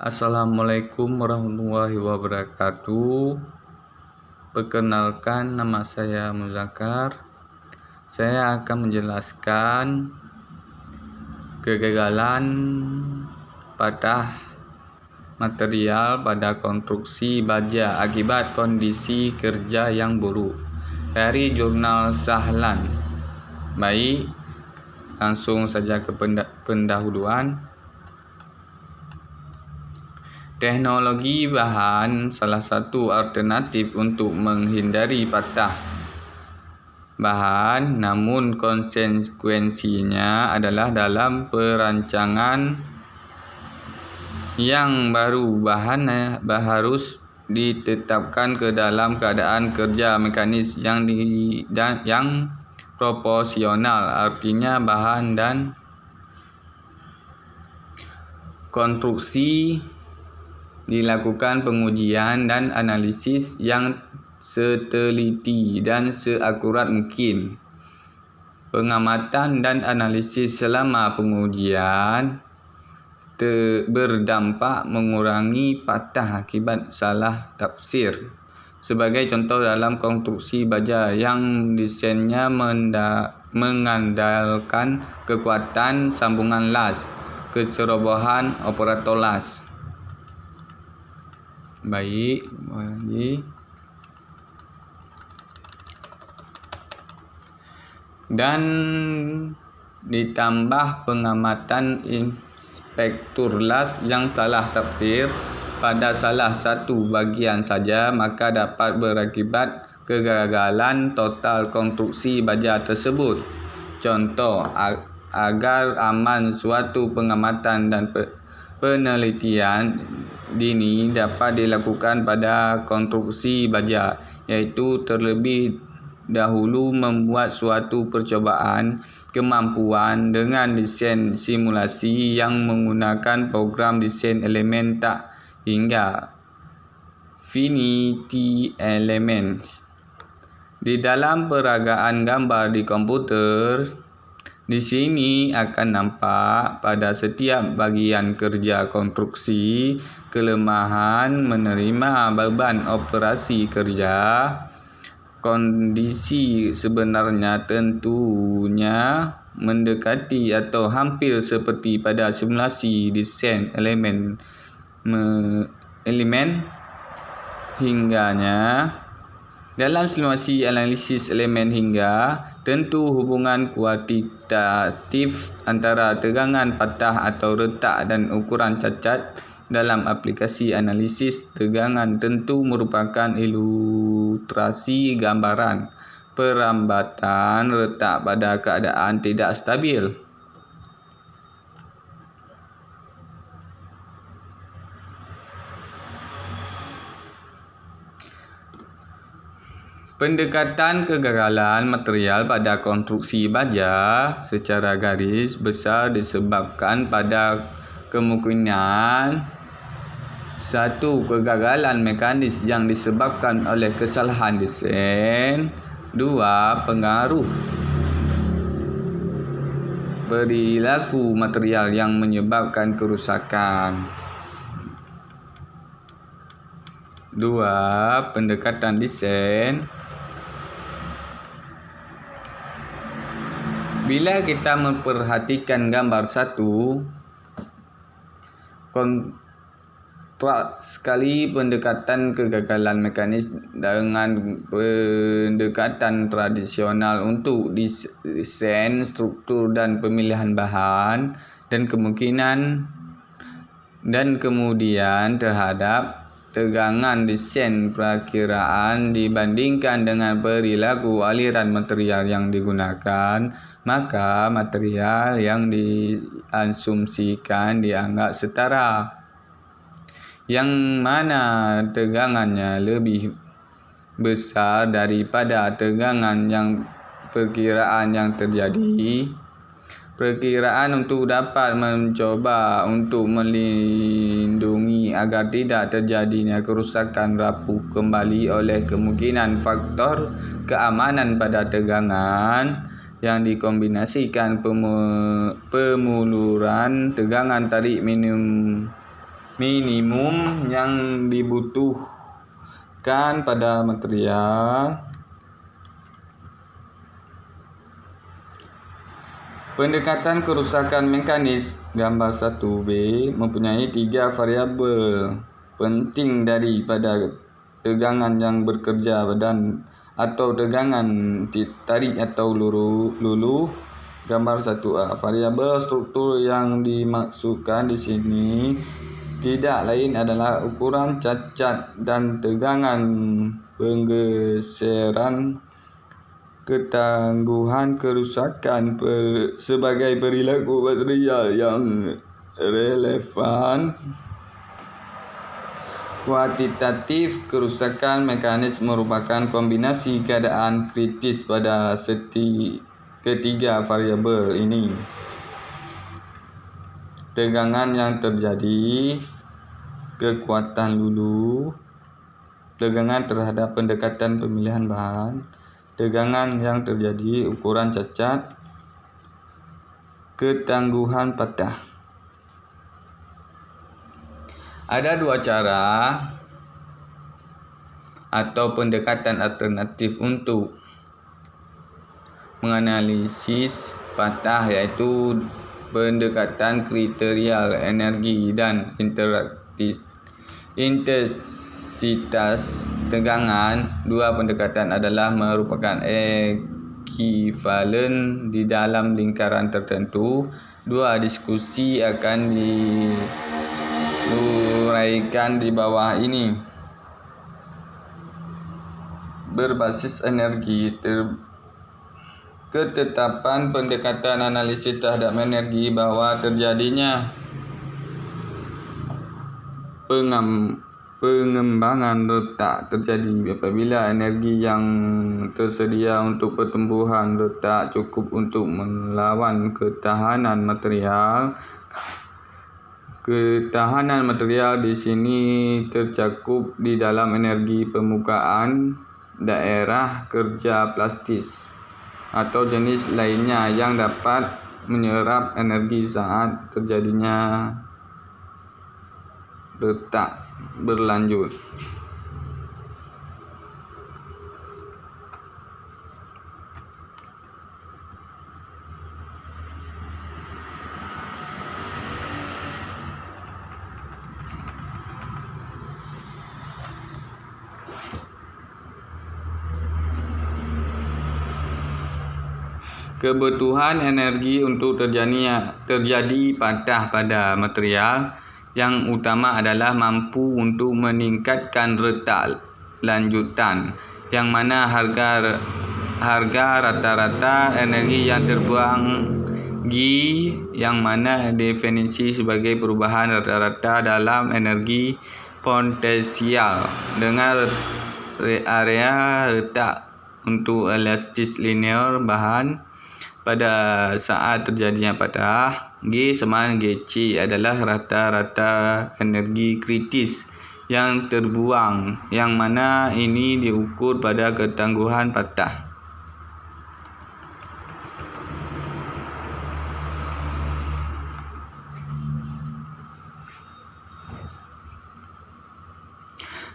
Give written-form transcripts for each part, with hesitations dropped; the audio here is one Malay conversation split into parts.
Assalamualaikum warahmatullahi wabarakatuh. Perkenalkan, nama saya Muzakkar. Saya akan menjelaskan kegagalan patah material pada konstruksi baja akibat kondisi kerja yang buruk dari Jurnal Sahlan. Baik, langsung saja ke pendahuluan. Teknologi bahan salah satu alternatif untuk menghindari patah bahan, namun konsekuensinya adalah dalam perancangan yang baru bahan harus ditetapkan ke dalam keadaan kerja mekanis yang proporsional, artinya bahan dan konstruksi dilakukan pengujian dan analisis yang seteliti dan seakurat mungkin. Pengamatan dan analisis selama pengujian berdampak mengurangi patah akibat salah tafsir. Sebagai contoh, dalam konstruksi baja yang desainnya mengandalkan kekuatan sambungan las, kecerobohan operator las. Baik, lagi. Dan ditambah pengamatan inspektur las yang salah tafsir pada salah satu bagian saja, maka dapat berakibat kegagalan total konstruksi baja tersebut. Contoh, agar aman, suatu pengamatan dan penelitian dini dapat dilakukan pada konstruksi baja, iaitu terlebih dahulu membuat suatu percobaan kemampuan dengan desain simulasi yang menggunakan program desain elemen tak hingga finite element. Di dalam peragaan gambar di komputer, di sini akan nampak pada setiap bagian kerja konstruksi kelemahan menerima beban operasi kerja. Kondisi sebenarnya tentunya mendekati atau hampir seperti pada simulasi desain elemen hingganya. Dalam simulasi analisis elemen hingga, tentu hubungan kuantitatif antara tegangan patah atau retak dan ukuran cacat. Dalam aplikasi analisis tegangan tentu merupakan ilustrasi gambaran perambatan retak pada keadaan tidak stabil. Pendekatan kegagalan material pada konstruksi baja secara garis besar disebabkan pada kemungkinan: 1. Kegagalan mekanis yang disebabkan oleh kesalahan desain. 2. Pengaruh perilaku material yang menyebabkan kerusakan. 2. Pendekatan desain. Bila kita memperhatikan gambar 1, kontras sekali pendekatan kegagalan mekanis dengan pendekatan tradisional untuk desain struktur dan pemilihan bahan, dan kemudian terhadap tegangan desain perakiraan dibandingkan dengan perilaku aliran material yang digunakan, maka material yang diasumsikan dianggap setara, yang mana tegangannya lebih besar daripada tegangan yang perkiraan yang terjadi. Perkiraan untuk dapat mencoba untuk melindungi agar tidak terjadinya kerusakan rapuh kembali oleh kemungkinan faktor keamanan pada tegangan yang dikombinasikan pemuluran tegangan tarik minimum minimum yang dibutuhkan pada material. Pendekatan kerusakan mekanis gambar 1b mempunyai 3 variabel penting daripada tegangan yang bekerja dan atau tegangan tarik atau luluh. Gambar 1a, variabel struktur yang dimaksudkan di sini tidak lain adalah ukuran cacat dan tegangan penggeseran, ketangguhan kerusakan sebagai perilaku material yang relevan. Kuantitatif kerusakan mekanis merupakan kombinasi keadaan kritis pada ketiga variabel ini. Tegangan yang terjadi, kekuatan luluh, tegangan terhadap pendekatan pemilihan bahan, tegangan yang terjadi, ukuran cacat, ketangguhan patah. Ada 2 cara atau pendekatan alternatif untuk menganalisis patah, yaitu pendekatan kriterial energi dan intensitas tegangan. 2 pendekatan adalah merupakan ekivalen di dalam lingkaran tertentu. 2 diskusi akan diuraikan di bawah ini. Berbasis energi, ketetapan pendekatan analisis terhadap energi bahwa terjadinya pengembangan letak terjadi apabila energi yang tersedia untuk pertumbuhan letak cukup untuk melawan ketahanan material. Ketahanan material di sini tercakup di dalam energi permukaan, daerah kerja plastis, atau jenis lainnya yang dapat menyerap energi saat terjadinya letak berlanjut. Kebutuhan energi untuk terjadi patah pada material yang utama adalah mampu untuk meningkatkan letak lanjutan, yang mana harga rata-rata energi yang terbuang G, yang mana definisi sebagai perubahan rata-rata dalam energi potensial dengan area letak untuk elastis linear bahan. Pada saat terjadinya patah, G sama Gc adalah rata-rata energi kritis yang terbuang, yang mana ini diukur pada ketangguhan patah.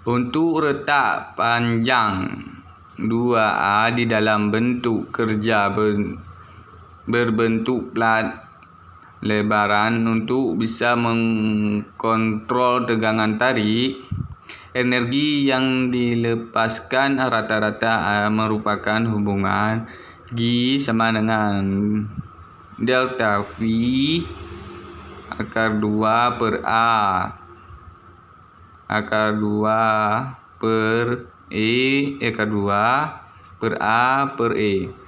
Untuk retak panjang 2A di dalam bentuk kerja berbentuk plat lebaran untuk bisa mengkontrol tegangan tarik, energi yang dilepaskan rata-rata merupakan hubungan G sama dengan delta V akar 2 per A akar 2 per E akar 2 per A per E,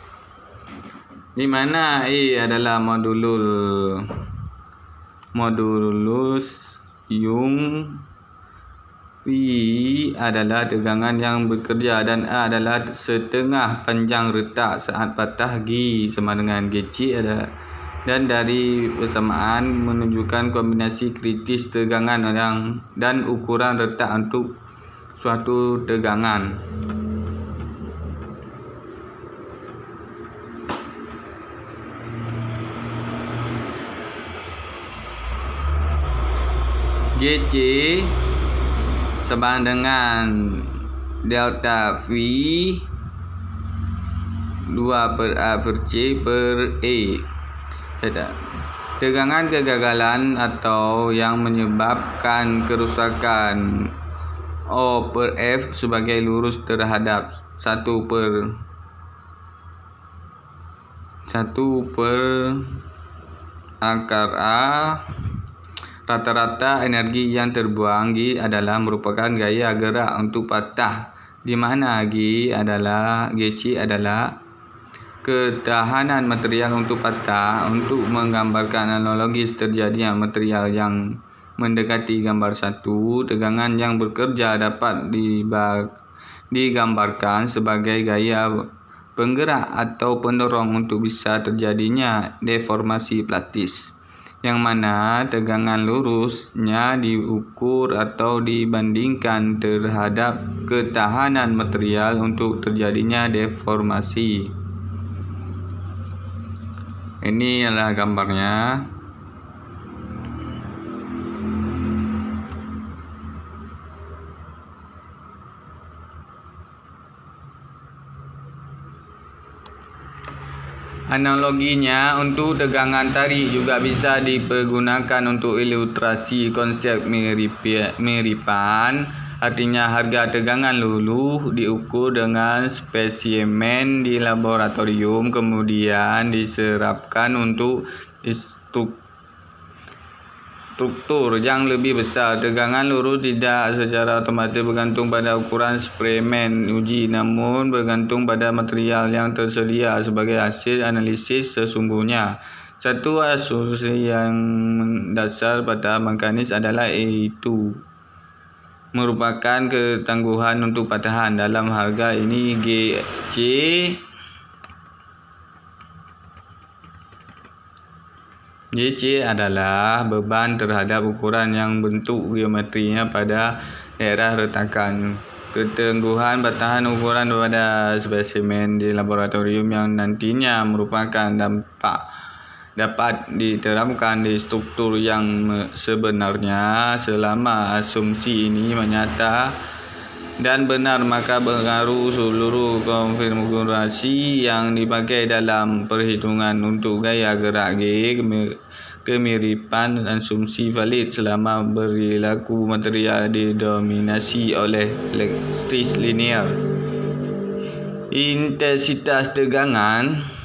di mana E adalah modulus Young, V adalah tegangan yang bekerja, dan A adalah setengah panjang retak saat patah. G sama dengan Gc dan dari persamaan menunjukkan kombinasi kritis tegangan dan ukuran retak untuk suatu tegangan. GC sama dengan delta V 2/A/C per E. Tegangan kegagalan atau yang menyebabkan kerusakan O/F sebagai lurus terhadap 1/A. Rata-rata energi yang terbuang G adalah merupakan gaya gerak untuk patah, di mana GC adalah ketahanan material untuk patah. Untuk menggambarkan analogis terjadinya material yang mendekati gambar 1, tegangan yang bekerja dapat digambarkan sebagai gaya penggerak atau pendorong untuk bisa terjadinya deformasi plastis, yang mana tegangan lurusnya diukur atau dibandingkan terhadap ketahanan material untuk terjadinya deformasi. Ini adalah gambarnya. Analoginya untuk tegangan tarik juga bisa dipergunakan untuk ilustrasi konsep miripan. Artinya harga tegangan luluh diukur dengan spesimen di laboratorium, kemudian diserapkan untuk struktur yang lebih besar. Tegangan lurus tidak secara otomatis bergantung pada ukuran spesimen uji, namun bergantung pada material yang tersedia sebagai hasil analisis sesungguhnya. Satu asumsi yang mendasar pada mekanis adalah yaitu merupakan ketangguhan untuk patahan. Dalam harga ini GC adalah beban terhadap ukuran yang bentuk geometrinya pada daerah retakan. Ketangguhan patahan ukuran pada spesimen di laboratorium yang nantinya merupakan dapat diterapkan di struktur yang sebenarnya. Selama asumsi ini menyata dan benar, maka pengaruh seluruh konfigurasi yang dipakai dalam perhitungan untuk gaya gerak G kemiripan asumsi valid selama berlaku material didominasi oleh listrik linear. Intensitas tegangan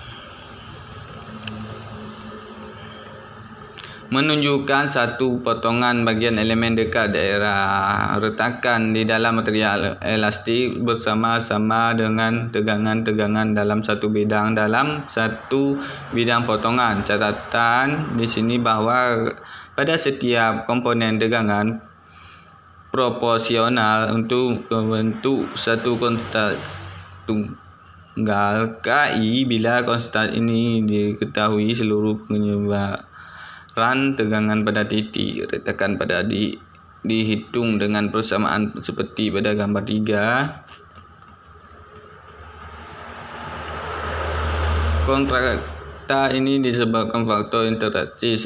menunjukkan satu potongan bagian elemen dekat daerah retakan di dalam material elastik bersama-sama dengan tegangan dalam satu bidang potongan. Catatan di sini bahwa pada setiap komponen tegangan proporsional untuk membentuk satu konstan tunggal KI. Bila konstan ini diketahui, seluruh penyebaran tegangan pada titik retakan pada dihitung dengan persamaan seperti pada gambar 3. Kontrakta ini disebabkan faktor interaksi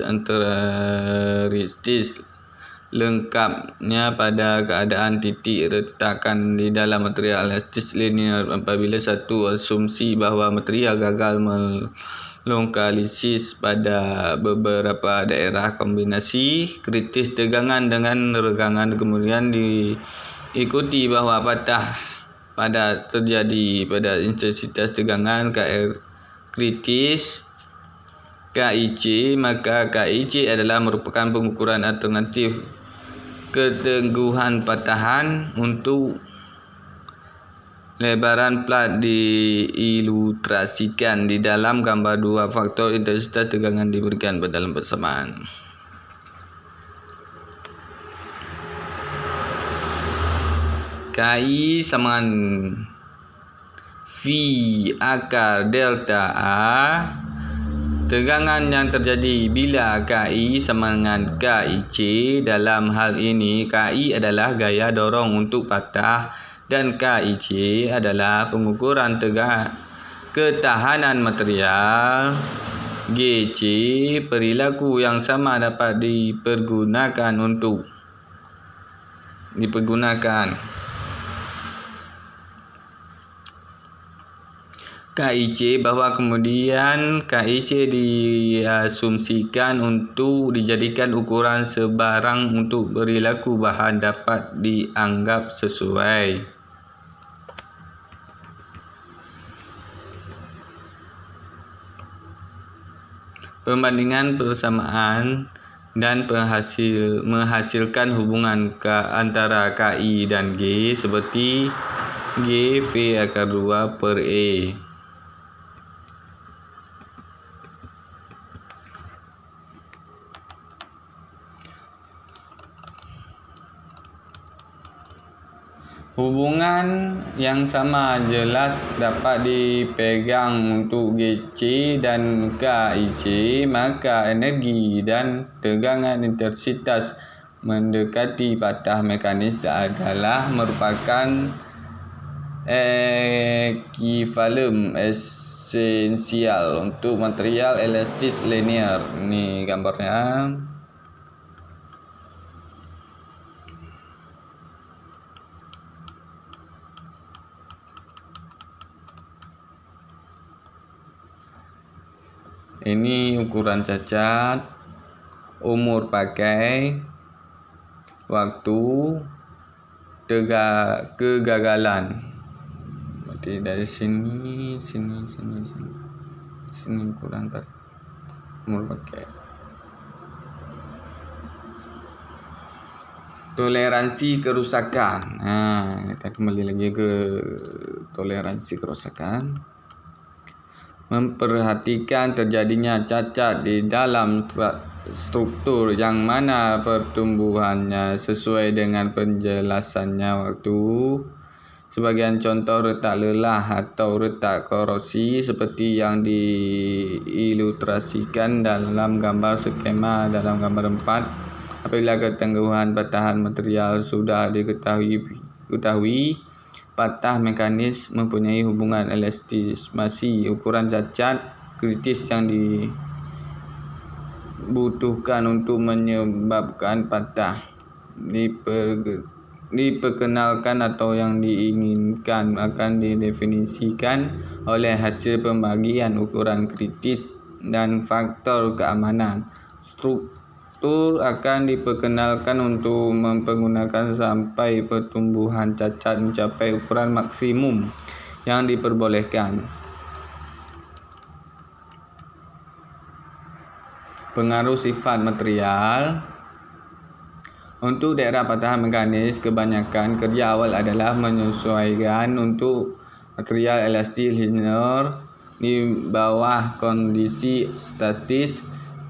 lengkapnya pada keadaan titik retakan di dalam material elastis linear. Apabila satu asumsi bahwa material gagal lokalisis pada beberapa daerah kombinasi kritis tegangan dengan regangan, kemudian diikuti bahwa patah pada terjadi pada intensitas tegangan KR kritis KIC, maka KIC adalah merupakan pengukuran alternatif ketangguhan patahan. Untuk lebaran plat diilustrasikan di dalam gambar 2. Faktor intensitas tegangan diberikan pada dalam persamaan. KI sama V akar delta A. Tegangan yang terjadi bila KI sama dengan KIC. Dalam hal ini KI adalah gaya dorong untuk patah dan KIC adalah pengukuran ketahanan material. GC perilaku yang sama dapat dipergunakan untuk dipergunakan. KIC bahwa kemudian KIC diasumsikan untuk dijadikan ukuran sebarang untuk perilaku bahan dapat dianggap sesuai. Perbandingan persamaan dan menghasilkan hubungan antara KI dan G seperti G V akar 2 per E. Hubungan yang sama jelas dapat dipegang untuk GC dan KIC, maka energi dan tegangan intensitas mendekati patah mekanis adalah merupakan ekivalen esensial untuk material elastis linear. Ini gambarnya. Ini ukuran cacat, umur pakai, waktu, kegagalan. Berarti dari sini ukuran umur pakai. Toleransi kerusakan. Kita kembali lagi ke toleransi kerusakan. Memperhatikan terjadinya cacat di dalam struktur yang mana pertumbuhannya sesuai dengan penjelasannya waktu. Sebagian contoh retak lelah atau retak korosi seperti yang diilustrasikan dalam gambar skema dalam gambar 4. Apabila ketangguhan patahan material sudah diketahui, patah mekanis mempunyai hubungan elastisasi ukuran cacat kritis yang dibutuhkan untuk menyebabkan patah diperkenalkan atau yang diinginkan akan didefinisikan oleh hasil pembagian ukuran kritis dan faktor keamanan. Struktur akan diperkenalkan untuk mempergunakan sampai pertumbuhan cacat mencapai ukuran maksimum yang diperbolehkan. Pengaruh sifat material. Untuk daerah patahan mekanis, kebanyakan kerja awal adalah menyesuaikan untuk material elastis linear di bawah kondisi statis